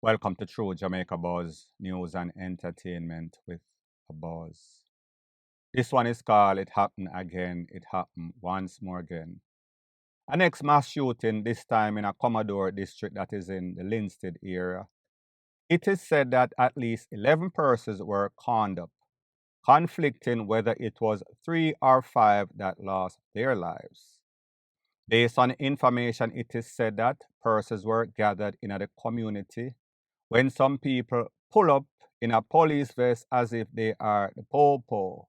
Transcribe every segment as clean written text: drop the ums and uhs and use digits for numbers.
Welcome to True Jamaica Buzz, news and entertainment with a buzz. This one is called It Happened Again, It Happened Once More Again. A next mass shooting, this time in a Commodore district that is in the Linstead area. It is said that at least 11 persons were conned up, conflicting whether it was 3 or 5 that lost their lives. Based on information, it is said that persons were gathered in the community when some people pull up in a police vest as if they are the popo.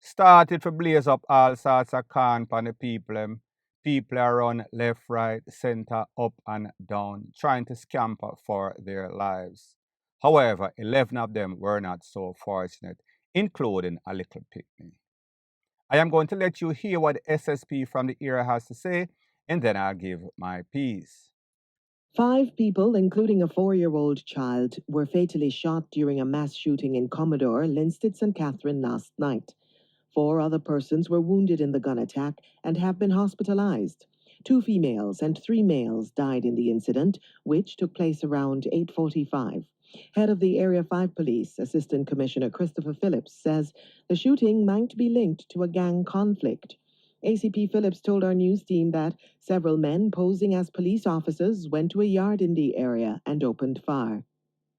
Started to blaze up all sorts of con on the people. People are run left, right, center, up and down, trying to scamper for their lives. However, 11 of them were not so fortunate, including a little picnic. I am going to let you hear what the SSP from the area has to say, and then I'll give my piece. 5 people, including a 4-year-old child, were fatally shot during a mass shooting in Commodore, Linstead, St. Catherine last night. 4 other persons were wounded in the gun attack and have been hospitalized. 2 females and 3 males died in the incident, which took place around 8:45. Head of the Area 5 Police, Assistant Commissioner Christopher Phillips, says the shooting might be linked to a gang conflict. ACP Phillips told our news team that several men posing as police officers went to a yard in the area and opened fire.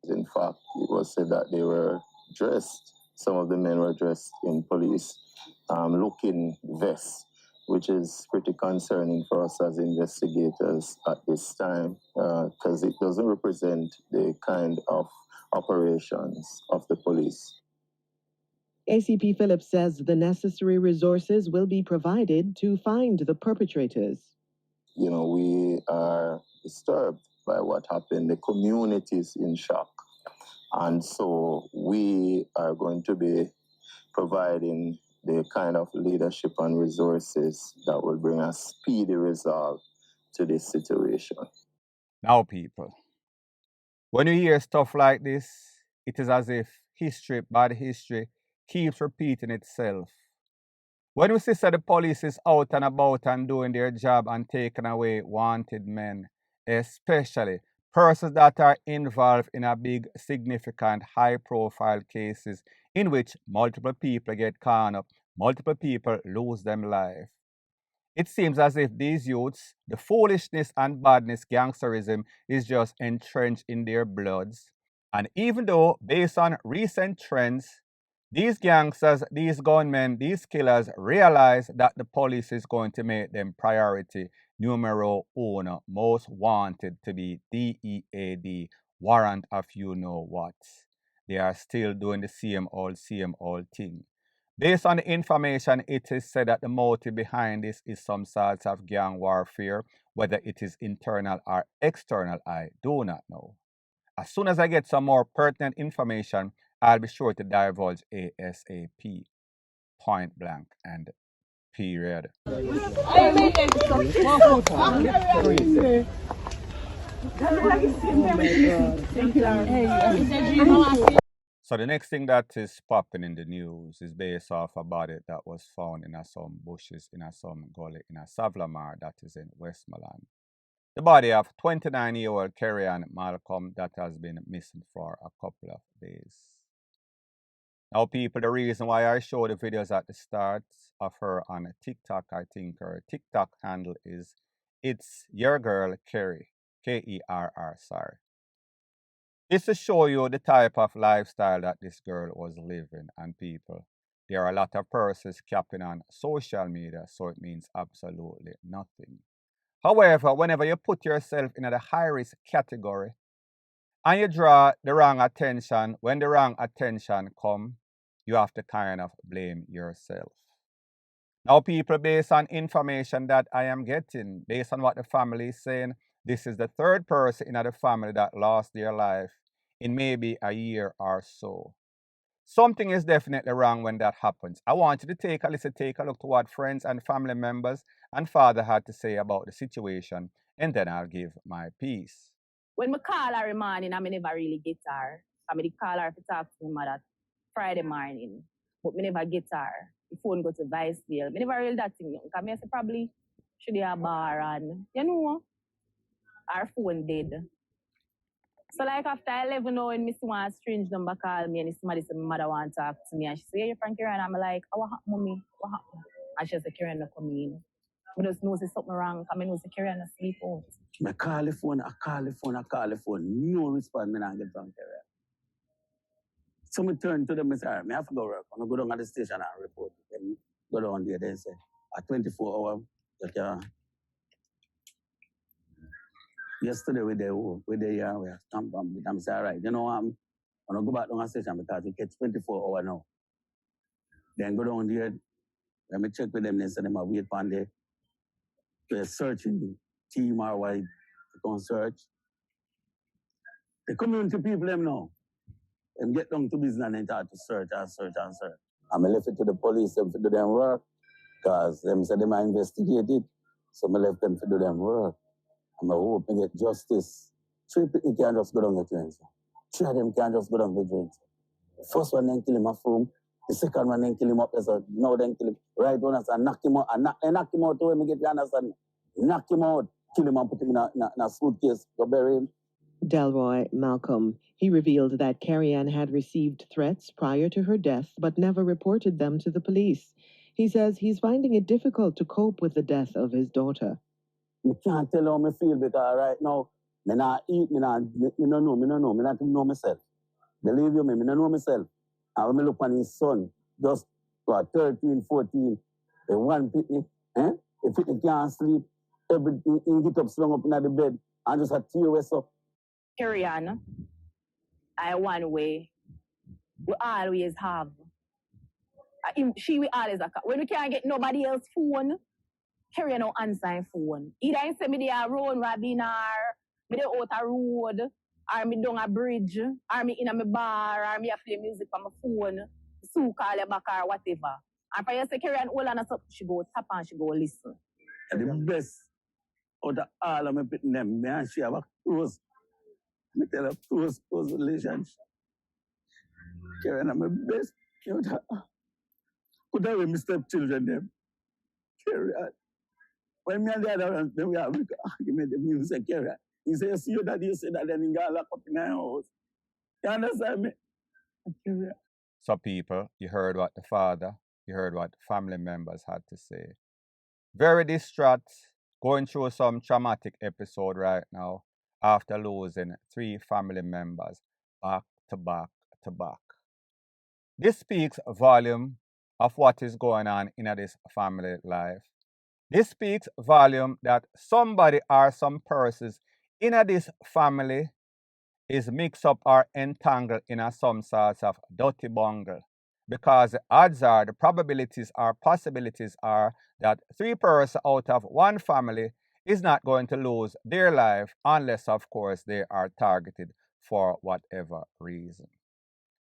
In fact, it was said that they were dressed, some of the men were dressed in police looking vests, which is pretty concerning for us as investigators at this time, because it doesn't represent the kind of operations of the police. ACP Phillips says the necessary resources will be provided to find the perpetrators. You know, we are disturbed by what happened. The community is in shock. And so we are going to be providing the kind of leadership and resources that will bring a speedy resolve to this situation. Now, people, when you hear stuff like this, it is as if history, bad history, keeps repeating itself. When we see that the police is out and about and doing their job and taking away wanted men, especially persons that are involved in a big, significant, high-profile cases in which multiple people get caught up, multiple people lose their life. It seems as if these youths, the foolishness and badness, gangsterism is just entrenched in their bloods. And even though, based on recent trends, these gangsters, these gunmen, these killers realize that the police is going to make them priority numero uno, most wanted to be DEAD, warrant of you know what. They are still doing the same old thing. Based on the information, it is said that the motive behind this is some sorts of gang warfare, whether it is internal or external, I do not know. As soon as I get some more pertinent information, I'll be sure to divulge ASAP, point blank and period. So the next thing that is popping in the news is based off a body that was found in some bushes in some gully in a Savlamar that is in Westmoreland. The body of 29-year-old Kerryanne Malcolm that has been missing for a couple of days. Now, people, the reason why I show the videos at the start of her on TikTok, I think her TikTok handle is It's Your Girl Kerry, Kerr, sorry. It's to show you the type of lifestyle that this girl was living, and people, there are a lot of persons capping on social media, so it means absolutely nothing. However, whenever you put yourself in the high risk category and you draw the wrong attention, when the wrong attention come, you have to kind of blame yourself. Now, people, based on information that I am getting, based on what the family is saying, this is the third person in the family that lost their life in maybe a year or so. Something is definitely wrong when that happens. I want you to take a listen, take a look to what friends and family members and father had to say about the situation, and then I'll give my piece. When I call her in the morning, I never really get her. I call her to talk to my mother Friday morning, but I never get her. The phone go to voicemail. I never really that thing. Because I say probably should have a bar and, you know, our phone dead. So like after 11 now, when Miss one strange number call me and somebody said my mother want to talk to me and she said, "Hey, you're from Karen." I'm like, "Oh, what happened, mommy? What happened?" And she said, "Karen, no come in." I just know there's something wrong. I know Karen no sleep out. I call the phone. No response, me not get from Karen. So I turn to them and say, I have to go work. I go down at the station and report. Then go down there, they say, at 24 hours, you can. Yesterday we there here, we have stamped on it. I'm saying, all right, you know what? I'm going to go back down the station because it gets 24 hours now. Then go down there, let me check with them, they say them a wait on the searching team or why to come search. The community people them now. Them get down to business and they start to search and search and search. And I left it to the police them to do them work because them said they might investigate it. So I left them to do them work. And I hope they get justice. 3 people can't just go down the train. 3 of them can't just go down the train. The first one then kill him off room. The second one then kill him up there. So now then kill him. Right on us and knock him out. And knock him out to when we get you understand. Knock him out, kill him and put him in a suitcase, go bury him. Delroy Malcolm. He revealed that Carrie-Anne had received threats prior to her death, but never reported them to the police. He says he's finding it difficult to cope with the death of his daughter. I can't tell how I feel because right now, I not eat, I not know myself. Believe you me, I don't know myself. And when I look on his son, just 13, 14, the one pitney, the pitney can't sleep, everything, he get up, slung up in the bed, and just a tear west up. Carrie-Anne, I one way, we always have. She will always have. When we can't get nobody else's phone, Carrie-Anne no answer phone. Either I say me dey a road Robin or me dey out a road, or me down a bridge, or me in a me bar, or me a play music on my phone, Sue call you back or whatever. And for you say Carrie-Anne hold on a something, she go tap and she go listen. And the best out of all of my pitting them, me and she have a close, me tell her close relationship. Carrie-Anne are my best. Could I be my stepchildren them? Carrie-Anne. When me and the other ones, then we have argument, the music, Carrie-Anne. He say, you see your daddy, you say that, then he got locked up in our house. You understand me? Carrie-Anne. So people, you heard what the father, you heard what the family members had to say. Very distraught, going through some traumatic episode right now after losing 3 family members back to back to back. This speaks volume of what is going on in this family life. This speaks volume that somebody or some persons in this family is mixed up or entangled in some sorts of dirty bungle. Because the odds are, the probabilities or possibilities are that 3 persons out of 1 family is not going to lose their life unless, of course, they are targeted for whatever reason.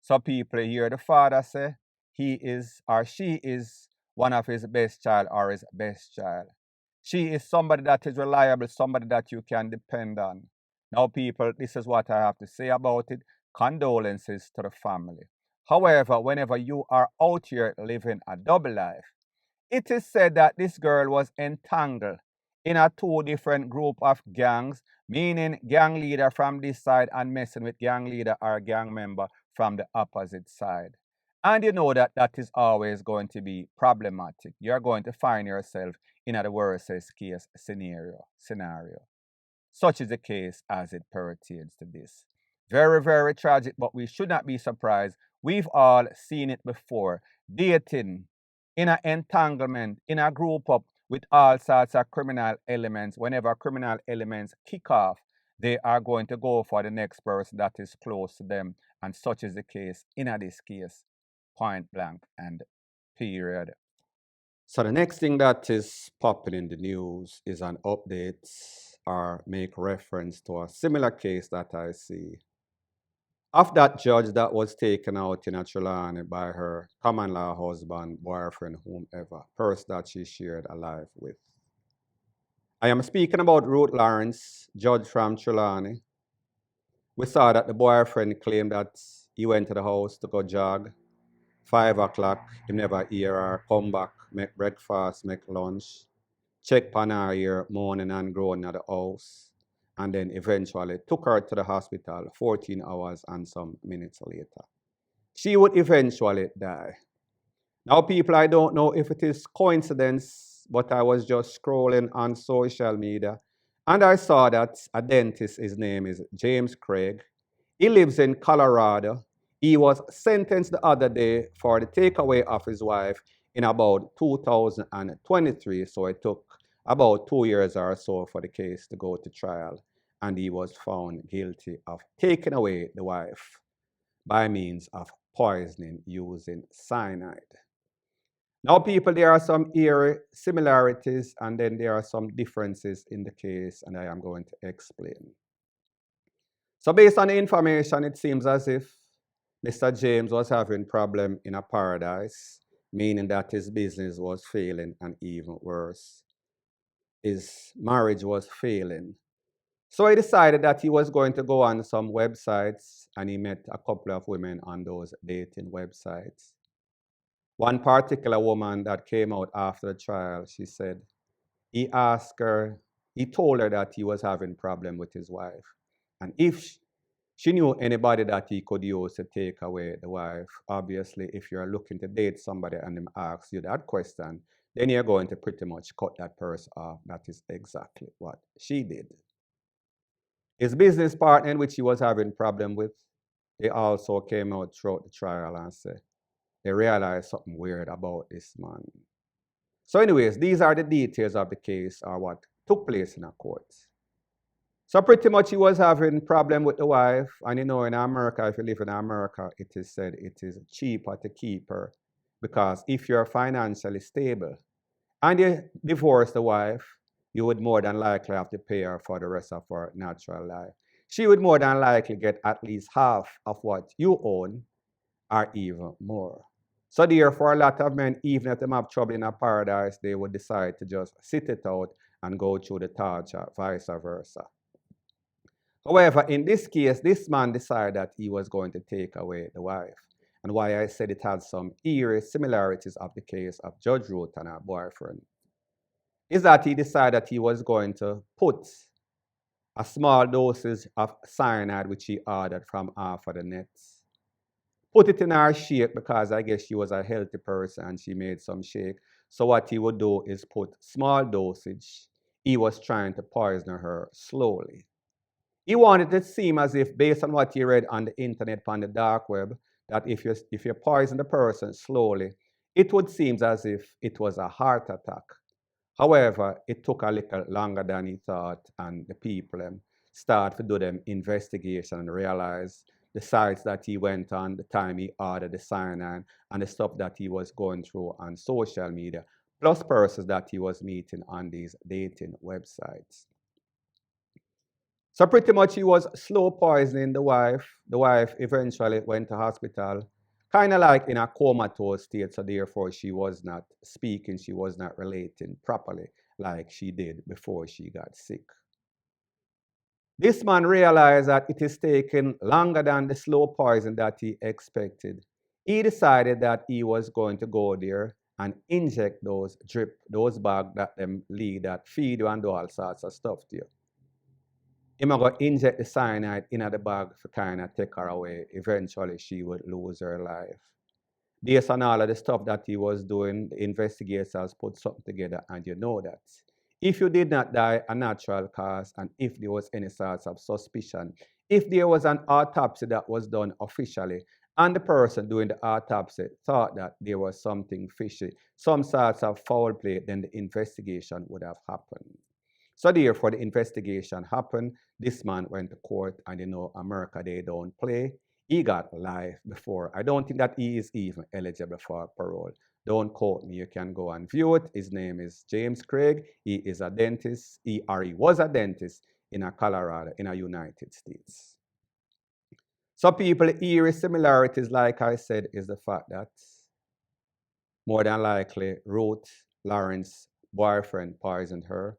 So people hear the father say he is or she is one of his best child or his best child. She is somebody that is reliable, somebody that you can depend on. Now, people, this is what I have to say about it. Condolences to the family. However, whenever you are out here living a double life, it is said that this girl was entangled in a 2 different group of gangs, meaning gang leader from this side and messing with gang leader or gang member from the opposite side. And you know that that is always going to be problematic. You're going to find yourself in a worst case scenario. Such is the case as it pertains to this. Very, very tragic, but we should not be surprised. We've all seen it before. Dating in an entanglement, in a group up with all sorts of criminal elements. Whenever criminal elements kick off, they are going to go for the next person that is close to them. And such is the case in this case, point blank and period. So the next thing that is popping in the news is an update or make reference to a similar case that I see of that judge that was taken out in a Trelawney by her common law husband, boyfriend, whomever, person that she shared a life with. I am speaking about Ruth Lawrence, judge from Trelawney. We saw that the boyfriend claimed that he went to the house to go jog. 5 o'clock, he never hear her, come back, make breakfast, make lunch, check on her here, morning and grown at the house. and then eventually took her to the hospital 14 hours and some minutes later. She would eventually die. Now, people, I don't know if it is coincidence, but I was just scrolling on social media and I saw that a dentist, his name is James Craig. He lives in Colorado. He was sentenced the other day for the takeaway of his wife in about 2023. So it took about 2 years or so for the case to go to trial. And he was found guilty of taking away the wife by means of poisoning using cyanide. Now, people, there are some eerie similarities and then there are some differences in the case, and I am going to explain. So based on the information, it seems as if Mr. James was having problem in a paradise, meaning that his business was failing and even worse, his marriage was failing. So he decided that he was going to go on some websites and he met a couple of women on those dating websites. One particular woman that came out after the trial, she said, he told her that he was having problem with his wife. And if she knew anybody that he could use to take away the wife, obviously, if you're looking to date somebody and them asks you that question, then you're going to pretty much cut that person off. That is exactly what she did. His business partner, in which he was having problem with, they also came out throughout the trial and said, they realized something weird about this man. So anyways, these are the details of the case or what took place in a court. So pretty much he was having problem with the wife. And in America, if you live in America, it is said it is cheaper to keep her because if you're financially stable and you divorce the wife, you would more than likely have to pay her for the rest of her natural life. She would more than likely get at least half of what you own or even more. So therefore, a lot of men, even if they have trouble in a paradise, they would decide to just sit it out and go through the torture, vice versa. However, in this case, this man decided that he was going to take away the wife. And why I said it had some eerie similarities of the case of Judge Ruth and her boyfriend is that he decided that he was going to put a small dosage of cyanide, which he ordered from half of the nets, put it in her shake because I guess she was a healthy person and she made some shake. So what he would do is put small dosage. He was trying to poison her slowly. He wanted it to seem as if, based on what he read on the internet, on the dark web, that if you poison the person slowly, it would seem as if it was a heart attack. However, it took a little longer than he thought, and the people started to do them investigation and realize the sites that he went on, the time he ordered the cyanide, and the stuff that he was going through on social media, plus persons that he was meeting on these dating websites. So pretty much he was slow poisoning the wife. The wife eventually went to hospital, kind of like in a comatose state, so therefore she was not speaking, she was not relating properly like she did before she got sick. This man realized that it is taking longer than the slow poison that he expected. He decided that he was going to go there and inject those those bags that them lead that feed you and do all sorts of stuff to you. Him go inject the cyanide in the bag to kind of take her away. Eventually, she would lose her life. Based on all of the stuff that he was doing, the investigators put something together, and you know that if you did not die a natural cause, and if there was any sorts of suspicion, if there was an autopsy that was done officially, and the person doing the autopsy thought that there was something fishy, some sorts of foul play, then the investigation would have happened. So therefore, the investigation happened. This man went to court, and America, they don't play. He got life before. I don't think that he is even eligible for parole. Don't quote me. You can go and view it. His name is James Craig. He is a dentist. He was a dentist in Colorado, in the United States. So people, eerie similarities, like I said, is the fact that more than likely Ruth Lawrence's boyfriend poisoned her.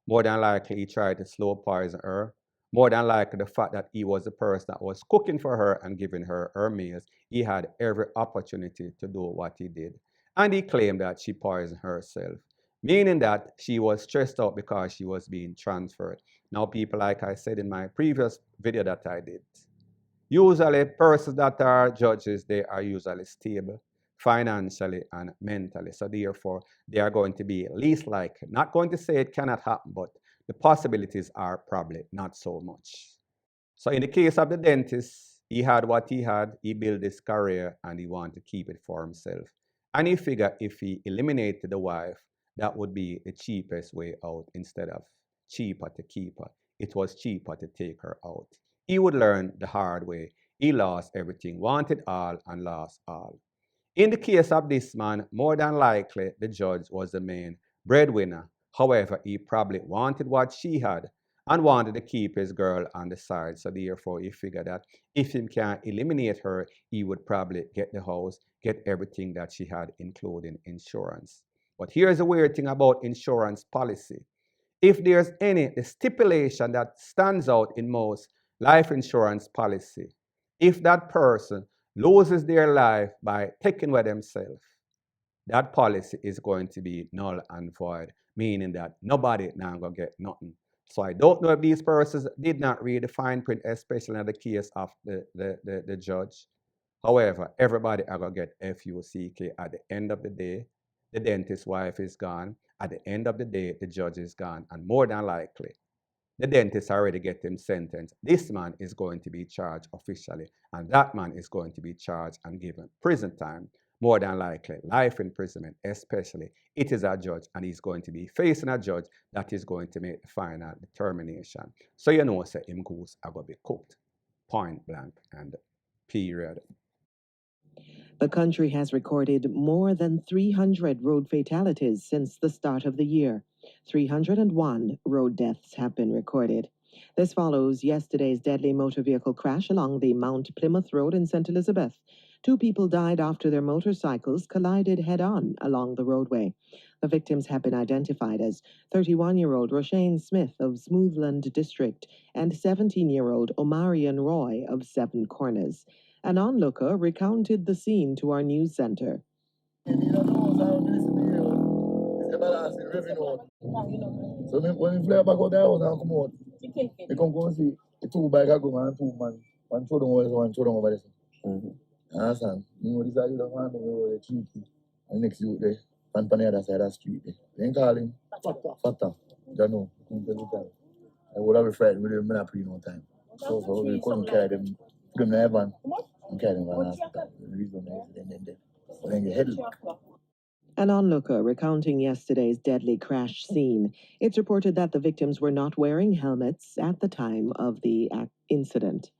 More than likely, he tried to slow poison her. More than likely, the fact that he was the person that was cooking for her and giving her her meals, he had every opportunity to do what he did. And he claimed that she poisoned herself, meaning that she was stressed out because she was being transferred. Now, people, like I said in my previous video that I did, usually persons that are judges, they are usually stable financially and mentally. So therefore, they are going to be least likely. Not going to say it cannot happen, but the possibilities are probably not so much. So in the case of the dentist, he had what he had, he built his career and he wanted to keep it for himself. And he figured if he eliminated the wife, that would be the cheapest way out instead of cheaper to keep her. It was cheaper to take her out. He would learn the hard way. He lost everything, wanted all and lost all. In the case of this man, more than likely the judge was the main breadwinner. However, he probably wanted what she had and wanted to keep his girl on the side. So therefore, he figured that if he can eliminate her, he would probably get the house, get everything that she had, including insurance. But here's the weird thing about insurance policy. If there's any the stipulation that stands out in most life insurance policy, if that person loses their life by taking away themselves, that policy is going to be null and void, meaning that nobody now gonna get nothing. So I don't know if these persons did not read the fine print, especially in the case of the judge. However, everybody are gonna get FUCK at the end of the day. The dentist's wife is gone. At the end of the day, the judge is gone. And more than likely, the dentist already get him sentenced. This man is going to be charged officially, and that man is going to be charged and given prison time. More than likely, life imprisonment, especially. It is a judge, and he's going to be facing a judge that is going to make the final determination. So you know, say him goose are going to be cooked. Point blank and period. The country has recorded more than 300 road fatalities since the start of the year. 301 road deaths have been recorded. This follows yesterday's deadly motor vehicle crash along the Mount Plymouth Road in St. Elizabeth. 2 people died after their motorcycles collided head-on along the roadway. The victims have been identified as 31-year-old Roshane Smith of Smoothland District and 17-year-old Omarion Roy of Seven Corners. An onlooker recounted the scene to our news center. So when we fly back out there, I come out. We come go see the 2 bike go and 2 man. One throw them over there, one throw them over there. Understand? You know, this is the man over cheeky. And next you there, and on the other side of the street there. Then call him Fata. You know, I would have been frightened with him in a pre no time. So we couldn't carry them, put them in the van, and carry them to the hospital. The reason is then get headache. An onlooker recounting yesterday's deadly crash scene. It's reported that the victims were not wearing helmets at the time of the incident.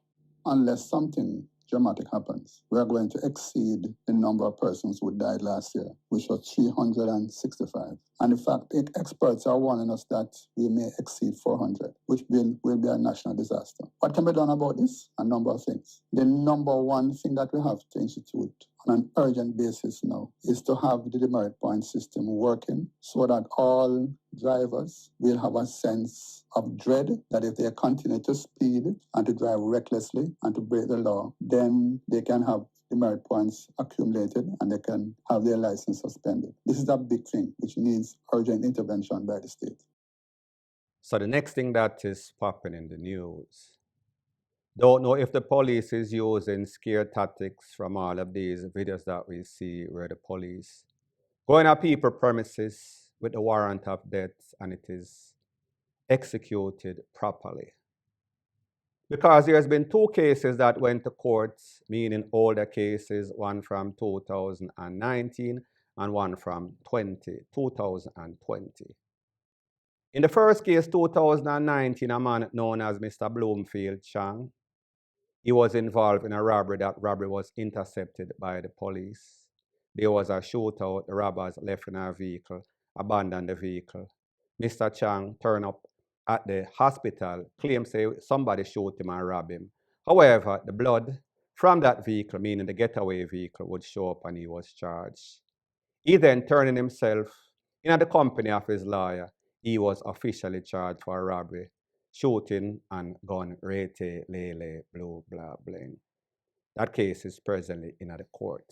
Unless something dramatic happens, we are going to exceed the number of persons who died last year, which was 365. And in fact, experts are warning us that we may exceed 400, which will be a national disaster. What can be done about this? A number of things. The number one thing that we have to institute on an urgent basis now is to have the demerit point system working so that all drivers will have a sense of dread that if they continue to speed and to drive recklessly and to break the law, then they can have demerit points accumulated and they can have their license suspended. This is a big thing which needs urgent intervention by the state. So the next thing that is popping in the news. Don't know if the police is using scare tactics from all of these videos that we see where the police going at people's premises with a warrant of death and it is executed properly. Because there's been 2 cases that went to courts, meaning older cases, one from 2019 and one from 2020. In the first case, 2019, a man known as Mr. Bloomfield Chang, he was involved in a robbery. That robbery was intercepted by the police. There was a shootout. The robbers left in a vehicle, abandoned the vehicle. Mr. Chang turned up at the hospital, claimed say somebody shot him and robbed him. However, the blood from that vehicle, meaning the getaway vehicle, would show up and he was charged. He then turning himself in the company of his lawyer, he was officially charged for robbery, shooting and gun rate lele blue blah bling. That case is presently in the court.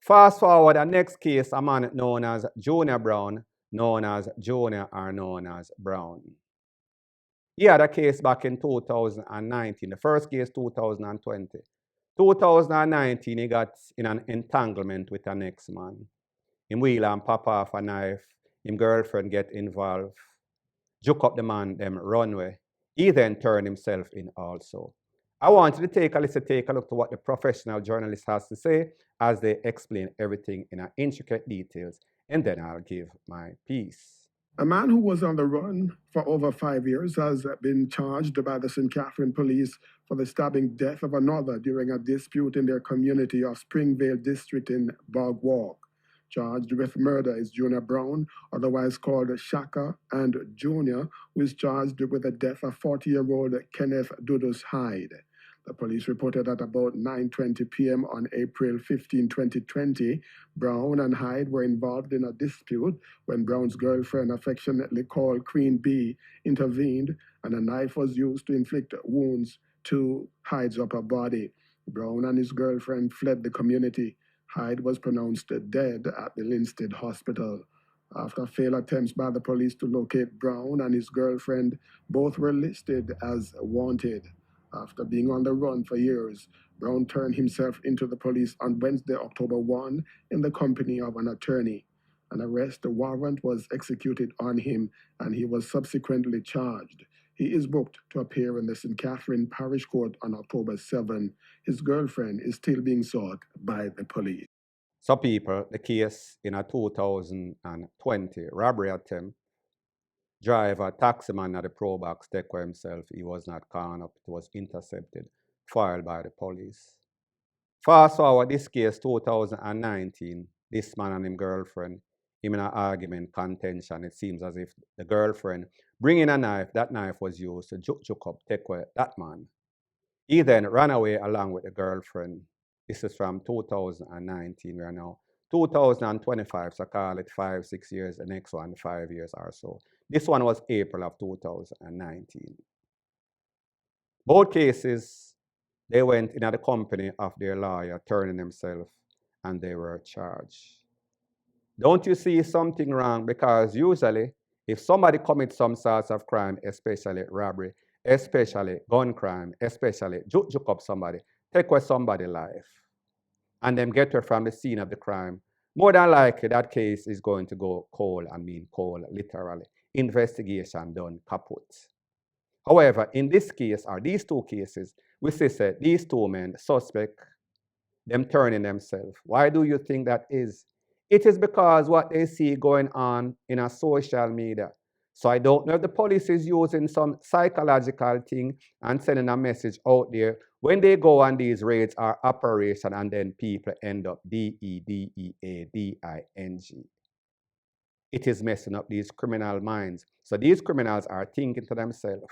Fast forward, the next case, a man known as Junior Brown, known as Junior or known as Brown. He had a case back in 2019. The first case, 2020. 2019, he got in an entanglement with an ex-man. Him wheel and pop off a knife. Him girlfriend get involved. Juke up the man, them runway. He then turned himself in also. I want you to take a look to what the professional journalist has to say as they explain everything in intricate details, and then I'll give my piece. A man who was on the run for over 5 years has been charged by the St. Catherine police for the stabbing death of another during a dispute in their community of Springvale District in Bog Walk. Charged with murder is Junior Brown, otherwise called Shaka, and Junior, who is charged with the death of 40-year-old Kenneth Dudus Hyde. The police reported at about 9:20 p.m. on April 15, 2020, Brown and Hyde were involved in a dispute when Brown's girlfriend, affectionately called Queen Bee, intervened, and a knife was used to inflict wounds to Hyde's upper body. Brown and his girlfriend fled the community. Hyde was pronounced dead at the Linstead Hospital. After failed attempts by the police to locate Brown and his girlfriend, both were listed as wanted. After being on the run for years, Brown turned himself into the police on Wednesday, October 1, in the company of an attorney. An arrest warrant was executed on him, and he was subsequently charged. He is booked to appear in the St. Catherine Parish Court on October 7. His girlfriend is still being sought by the police. So people, the case in a 2020 robbery attempt, driver, taximan at the Pro Box take for himself. He was not caught up. It was intercepted, filed by the police. Fast forward this case, 2019, this man and his girlfriend, him in an argument, contention. It seems as if the girlfriend bringing a knife, that knife was used to juke up, take away that man. He then ran away along with the girlfriend. This is from 2019. We are now 2025, so call it 5-6 years. The next one, 5 years or so. This one was April of 2019. Both cases, they went in the company of their lawyer, turning themselves, and they were charged. Don't you see something wrong? Because usually, if somebody commits some sorts of crime, especially robbery, especially gun crime, especially juke up somebody, take away somebody's life, and then get her from the scene of the crime, more than likely that case is going to go cold, I mean cold, literally. Investigation done, kaput. However, in this case, or these two cases, we see that these two men, suspect, them turning themselves. Why do you think that is? It is because what they see going on in a social media. So I don't know if the police is using some psychological thing and sending a message out there when they go on these raids or operation, and then people end up DEDEADING. It is messing up these criminal minds. So these criminals are thinking to themselves,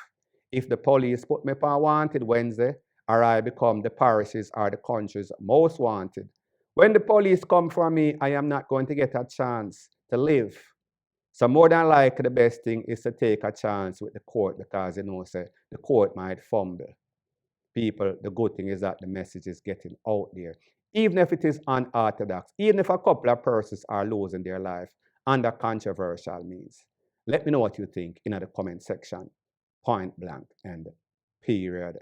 if the police put me on wanted Wednesday, or I become the parishes or the country's most wanted, when the police come for me, I am not going to get a chance to live. So more than likely, the best thing is to take a chance with the court, because say the court might fumble. People, the good thing is that the message is getting out there. Even if it is unorthodox, even if a couple of persons are losing their life under controversial means. Let me know what you think in the comment section. Point blank and period.